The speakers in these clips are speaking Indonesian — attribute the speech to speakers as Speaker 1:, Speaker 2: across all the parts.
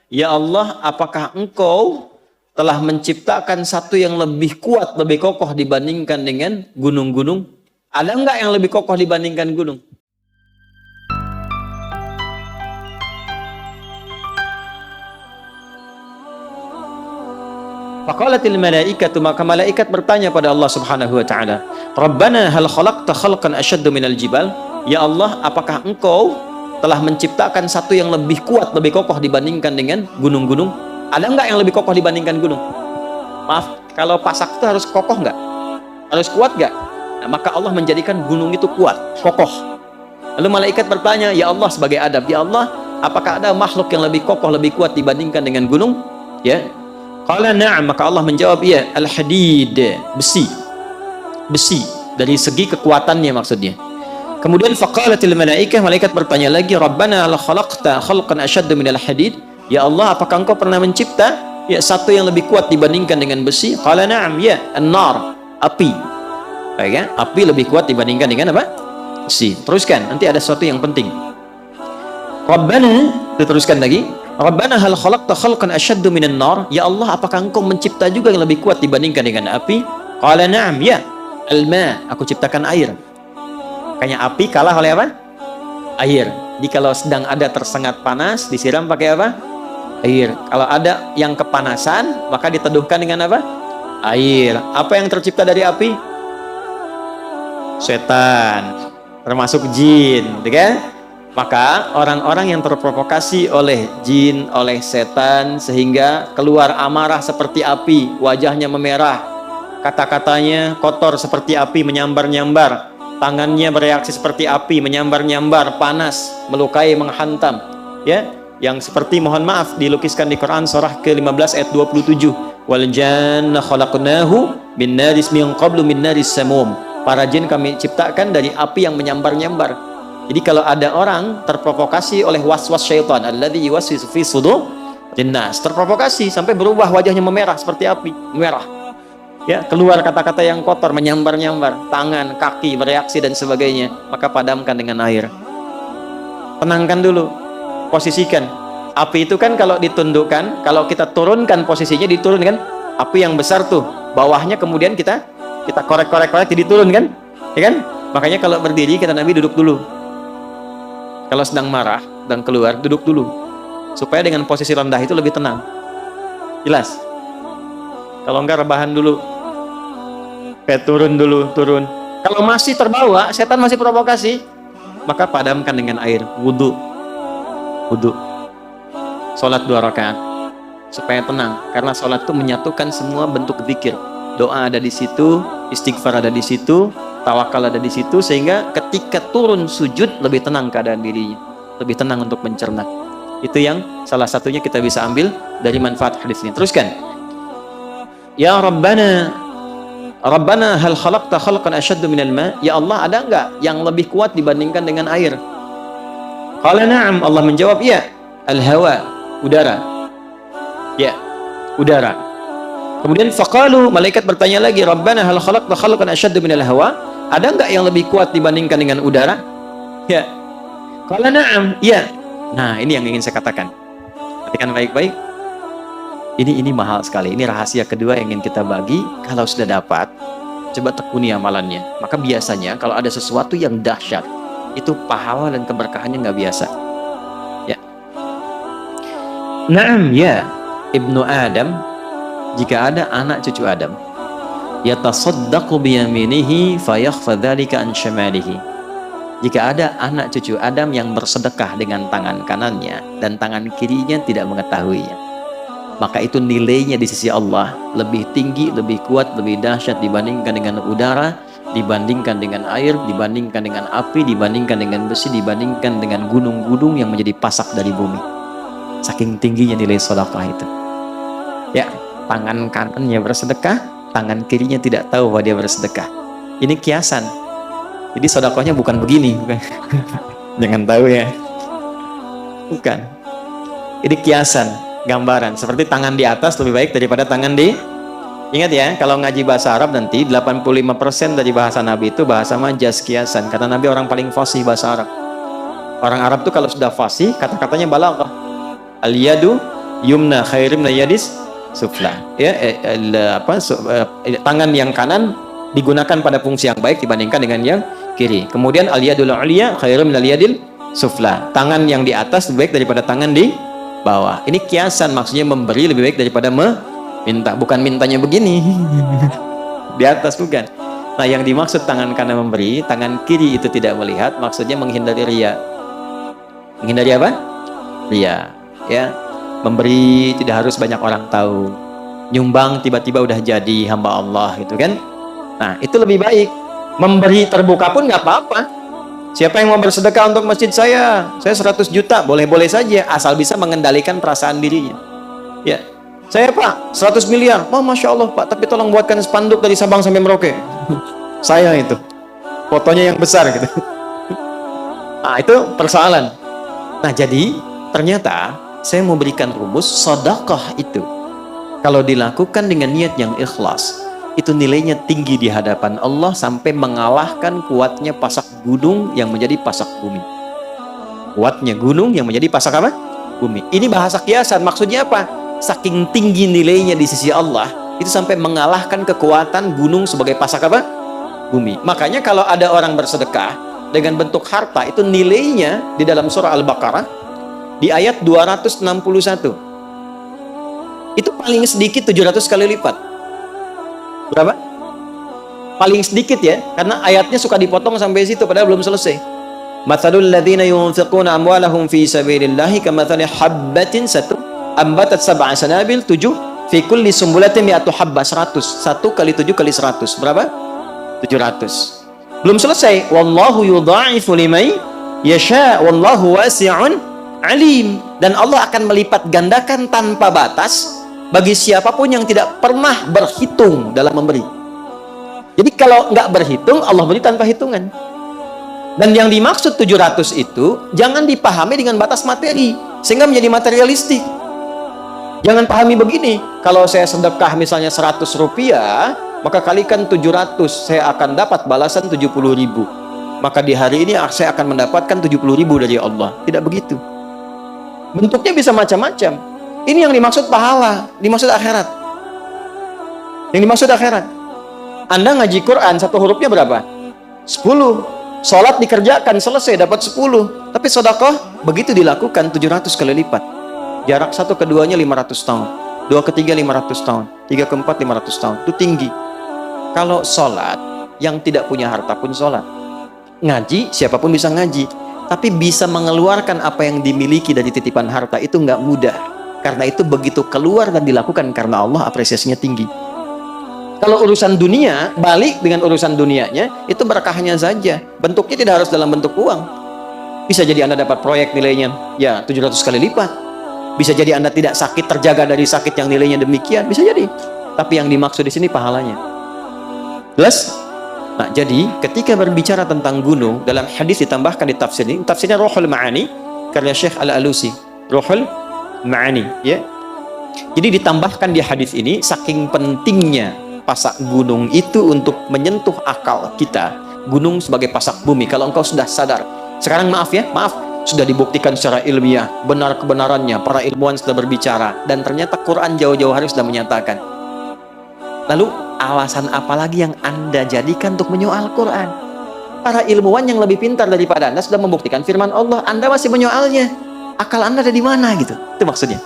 Speaker 1: Ya Allah, apakah engkau telah menciptakan satu yang lebih kuat, lebih kokoh dibandingkan dengan gunung-gunung? Ada enggak yang lebih kokoh dibandingkan gunung? Faqalatil malaikatu, maka malaikat bertanya pada Allah Subhanahu wa taala, Rabbana hal khalaqta khalqan asyaddu minal jibal? Ya Allah, apakah engkau telah menciptakan satu yang lebih kuat, lebih kokoh dibandingkan dengan gunung-gunung? Ada enggak yang lebih kokoh dibandingkan gunung? Maaf, kalau pasak itu harus kokoh enggak? Harus kuat enggak? Nah, maka Allah menjadikan gunung itu kuat, kokoh. Lalu malaikat bertanya, ya Allah, sebagai adab, ya Allah, apakah ada makhluk yang lebih kokoh, lebih kuat dibandingkan dengan gunung? Ya. Qala na'am, maka Allah menjawab, iya, al-hadid, besi. Besi dari segi kekuatannya maksudnya. Kemudian faqalatil malaikah, malaikat bertanya lagi, Rabbana la khalaqta khalqan asyaddu minal hadid? Ya Allah, apakah engkau pernah mencipta ya satu yang lebih kuat dibandingkan dengan besi? Qala na'am, ya, an-nar, api. Baik ya, api lebih kuat dibandingkan dengan apa? Besi. Teruskan, nanti ada sesuatu yang penting. Rabbana, diteruskan lagi, Rabbana hal khalaqta khalqan asyaddu minan nar? Ya Allah, apakah engkau mencipta juga yang lebih kuat dibandingkan dengan api? Qala na'am, ya, al-ma, aku ciptakan air. Kayaknya api kalah oleh apa? Air. Jadi kalau sedang ada tersengat panas, disiram pakai apa? Air. Kalau ada yang kepanasan, maka diteduhkan dengan apa? Air. Apa yang tercipta dari api? Setan, termasuk jin, kan? Maka orang-orang yang terprovokasi oleh jin, oleh setan, sehingga keluar amarah seperti api, wajahnya memerah, kata-katanya kotor seperti api, menyambar-nyambar, tangannya bereaksi seperti api, menyambar-nyambar, panas, melukai, menghantam, ya, yang seperti, mohon maaf, dilukiskan di Quran surah ke-15 ayat 27, wal janna khalaqnahu min naris min qablu min naris samum. Para jin kami ciptakan dari api yang menyambar-nyambar. Jadi kalau ada orang terprovokasi oleh was-was syaitan, alladzi yuwaswisu fi sudurin nas, terprovokasi sampai berubah wajahnya memerah seperti api, memerah. Ya, keluar kata-kata yang kotor, menyambar-nyambar, tangan, kaki bereaksi dan sebagainya, maka padamkan dengan air. Tenangkan dulu, posisikan. Api itu kan kalau ditundukkan, kalau kita turunkan posisinya, diturunkan api yang besar tuh, bawahnya kemudian kita korek-korek jadi turun kan? Ya kan? Makanya kalau berdiri kata Nabi, duduk dulu. Kalau sedang marah dan keluar, duduk dulu supaya dengan posisi rendah itu lebih tenang. Jelas? Kalau enggak, rebahan dulu, kayak turun dulu, turun. Kalau masih terbawa, setan masih provokasi, maka padamkan dengan air. Wudhu, sholat 2 rakaat supaya tenang, karena sholat itu menyatukan semua bentuk zikir. Doa ada di situ, istighfar ada di situ, tawakal ada di situ, sehingga ketika turun sujud lebih tenang keadaan dirinya, lebih tenang untuk mencerna. Itu yang salah satunya kita bisa ambil dari manfaat hadis ini. Teruskan. Ya Rabbana hal khalaqta khalqan asyaddu minal ma? Ya Allah, ada enggak yang lebih kuat dibandingkan dengan air? Qala na'am, Allah menjawab, ya, al-hawa, udara. Ya, udara. Kemudian faqalu, malaikat bertanya lagi, Rabbana hal khalaqta khalqan asyaddu minal hawa? Ada enggak yang lebih kuat dibandingkan dengan udara? Ya. Qala na'am, ya. Nah, ini yang ingin saya katakan. Perhatikan baik-baik. Ini mahal sekali. Ini rahasia kedua yang ingin kita bagi. Kalau sudah dapat, coba tekuni amalannya. Maka biasanya kalau ada sesuatu yang dahsyat, itu pahala dan keberkahannya nggak biasa. Ya. Na'am, ya. Ibnu Adam, jika ada anak cucu Adam, yatasaddaqu biyaminihi fayakhfa dzalika an syamalihi. Jika ada anak cucu Adam yang bersedekah dengan tangan kanannya dan tangan kirinya tidak mengetahuinya, maka itu nilainya di sisi Allah lebih tinggi, lebih kuat, lebih dahsyat dibandingkan dengan udara, dibandingkan dengan air, dibandingkan dengan api, dibandingkan dengan besi, dibandingkan dengan gunung-gunung yang menjadi pasak dari bumi. Saking tingginya nilai sedekah itu. Ya, tangan kanannya bersedekah, tangan kirinya tidak tahu bahwa dia bersedekah. Ini kiasan. Jadi sedekahnya bukan begini, bukan. Jangan tahu ya. Bukan. Ini kiasan, gambaran. Seperti tangan di atas lebih baik daripada tangan di... Ingat ya, kalau ngaji bahasa Arab nanti 85% dari bahasa Nabi itu bahasa majaz, kiasan. Karena Nabi orang paling fasih bahasa Arab. Orang Arab tuh kalau sudah fasih, kata-katanya balaghah. Al-yadu yumna khairum min yadis sufla. Ya, tangan yang kanan digunakan pada fungsi yang baik dibandingkan dengan yang kiri. Kemudian al yadul ulya khairum min yadil sufla. Tangan yang di atas lebih baik daripada tangan di bawah. Ini kiasan, maksudnya memberi lebih baik daripada meminta. Bukan mintanya begini. Di atas bukan. Nah, yang dimaksud tangan kanan memberi, tangan kiri itu tidak melihat, maksudnya menghindari riya. Menghindari apa? Riya. Ya. Memberi tidak harus banyak orang tahu. Nyumbang tiba-tiba udah jadi hamba Allah gitu kan. Nah, itu lebih baik. Memberi terbuka pun nggak apa-apa. Siapa yang mau bersedekah untuk masjid saya 100 juta, boleh-boleh saja, asal bisa mengendalikan perasaan dirinya. Ya, saya Pak, 100 miliar, oh Masya Allah Pak, tapi tolong buatkan spanduk dari Sabang sampai Merauke. Saya itu, fotonya yang besar gitu. Nah, itu persoalan. Nah, jadi ternyata saya mau berikan rumus, sedekah itu kalau dilakukan dengan niat yang ikhlas, itu nilainya tinggi di hadapan Allah sampai mengalahkan kuatnya pasak gunung yang menjadi pasak bumi. Kuatnya gunung yang menjadi pasak apa? Bumi. Ini bahasa kiasan, maksudnya apa? Saking tinggi nilainya di sisi Allah, itu sampai mengalahkan kekuatan gunung sebagai pasak apa? Bumi. Makanya kalau ada orang bersedekah dengan bentuk harta, itu nilainya di dalam surah Al-Baqarah di ayat 261. Itu paling sedikit 700 kali lipat. Berapa? Paling sedikit ya, karena ayatnya suka dipotong sampai situ padahal belum selesai. Matsalul ladzina yunfiquna amwalahum fi sabilillahi kamatsali habbatin ambatat sab'a sanabil 7 fi kulli sumbulatin mi'atu habbah 100. 1 kali 7 kali 100. Berapa? 700. Belum selesai. Wallahu yudha'ifu liman yasha wallahu wasi'un alim. Dan Allah akan melipat gandakan tanpa batas bagi siapapun yang tidak pernah berhitung dalam memberi. Jadi kalau nggak berhitung, Allah beri tanpa hitungan. Dan yang dimaksud 700 itu jangan dipahami dengan batas materi sehingga menjadi materialistik. Jangan pahami begini, kalau saya sedekah misalnya 100 rupiah, maka kalikan 700, saya akan dapat balasan 70.000. Maka di hari ini saya akan mendapatkan 70.000 dari Allah. Tidak begitu. Bentuknya bisa macam-macam. Ini yang dimaksud pahala, dimaksud akhirat. Yang dimaksud akhirat. Anda ngaji Quran, satu hurufnya berapa? 10. Sholat dikerjakan, selesai, dapat 10. Tapi sedekah, begitu dilakukan 700 kali lipat. Jarak satu keduanya 500 tahun. Dua ketiga 500 tahun. Tiga keempat 500 tahun. Itu tinggi. Kalau sholat, yang tidak punya harta pun sholat. Ngaji, siapapun bisa ngaji. Tapi bisa mengeluarkan apa yang dimiliki dari titipan harta, itu nggak mudah. Karena itu begitu keluar dan dilakukan karena Allah, apresiasinya tinggi. Kalau urusan dunia, balik dengan urusan dunianya, itu berkahnya saja. Bentuknya tidak harus dalam bentuk uang. Bisa jadi Anda dapat proyek nilainya ya 700 kali lipat. Bisa jadi Anda tidak sakit, terjaga dari sakit yang nilainya demikian. Bisa jadi. Tapi yang dimaksud di sini pahalanya. Jelas? Nah, jadi ketika berbicara tentang gunung, dalam hadis ditambahkan di tafsir ini, tafsirnya Ruhul Ma'ani karya Syekh Al-Alusi. Ruhul Ma'ani, ya. Jadi ditambahkan di hadis ini, saking pentingnya pasak gunung itu untuk menyentuh akal kita. Gunung sebagai pasak bumi. Kalau engkau sudah sadar, sekarang maaf, sudah dibuktikan secara ilmiah, benar kebenarannya, para ilmuwan sudah berbicara, dan ternyata Quran jauh-jauh hari sudah menyatakan. Lalu alasan apa lagi yang Anda jadikan untuk menyoal Quran? Para ilmuwan yang lebih pintar daripada Anda sudah membuktikan firman Allah, Anda masih menyoalnya. Akal Anda ada di mana gitu? Itu maksudnya.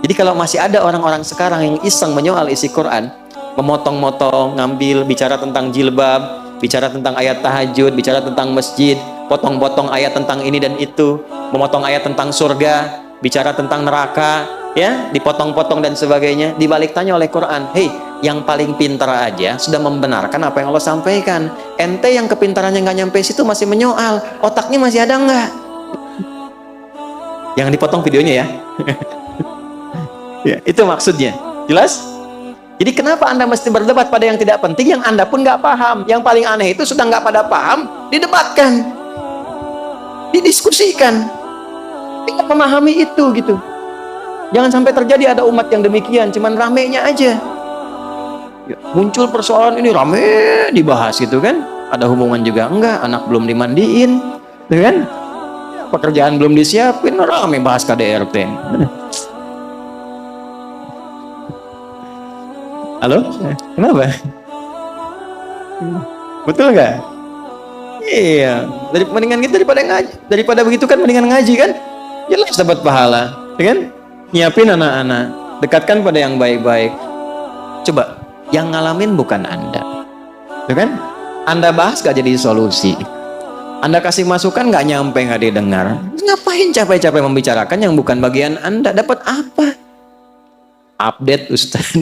Speaker 1: Jadi kalau masih ada orang-orang sekarang yang iseng menyoal isi Quran, memotong-motong, ngambil, bicara tentang jilbab, bicara tentang ayat tahajud, bicara tentang masjid, potong-potong ayat tentang ini dan itu, memotong ayat tentang surga, bicara tentang neraka, ya, dipotong-potong dan sebagainya, dibalik tanya oleh Quran, hei, yang paling pintar aja sudah membenarkan apa yang Allah sampaikan. Ente yang kepintarannya nggak nyampe situ masih menyoal, otaknya masih ada nggak? Yang dipotong videonya ya. Ya, itu maksudnya. Jelas? Jadi kenapa Anda mesti berdebat pada yang tidak penting, yang Anda pun nggak paham? Yang paling aneh itu sudah nggak pada paham, didebatkan, didiskusikan, tidak memahami itu gitu. Jangan sampai terjadi ada umat yang demikian, cuman ramenya aja. Ya, muncul persoalan ini rame dibahas gitu kan? Ada hubungan juga enggak? Anak belum dimandiin, gitu kan? Pekerjaan belum disiapin, rame bahas KDRT. Halo? Kenapa? Betul nggak? Iya. Mendingan kita daripada begitu kan mendingan ngaji kan? Jelas dapat pahala, ya kan? Nyiapin anak-anak, dekatkan pada yang baik-baik. Coba, yang ngalamin bukan Anda, ya kan? Anda bahas gak jadi solusi. Anda kasih masukan nggak nyampe, nggak didengar. Ngapain capek-capek membicarakan yang bukan bagian Anda? Dapat apa? Update Ustaz.